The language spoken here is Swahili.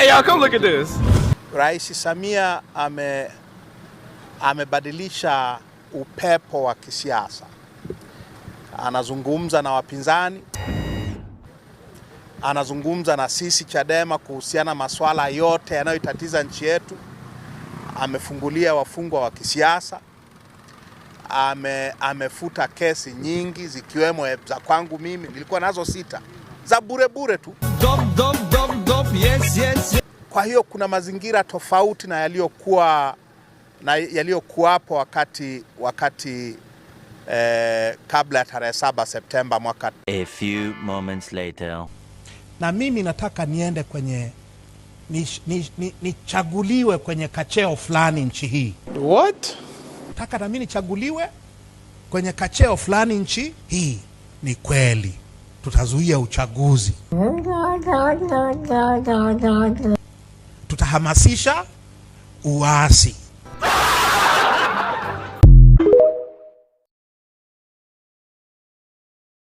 Hey y'all, come look at this. Rais Samia amebadilisha upepo wa kisiasa. Anazungumza na wapinzani, anazungumza na sisi Chadema kuhusiana masuala yote yanayotatiza nchi yetu. Amefungulia wafungwa wa kisiasa, amefuta kesi nyingi zikiwemo za kwangu mimi, nilikuwa nazo 6 za bure tu. Yes. Kwa hiyo kuna mazingira tofauti na yaliyokuwapo wakati kabla ya tarehe 7 Septemba mwaka. A few moments later. Na mimi nataka niende kwenye nichaguliwe kwenye kacheo fulani nchi hii. What? Nataka na mimi nichaguliwe kwenye kacheo fulani nchi hii. Ni kweli tutazuia uchaguzi, tutahamasisha uasi.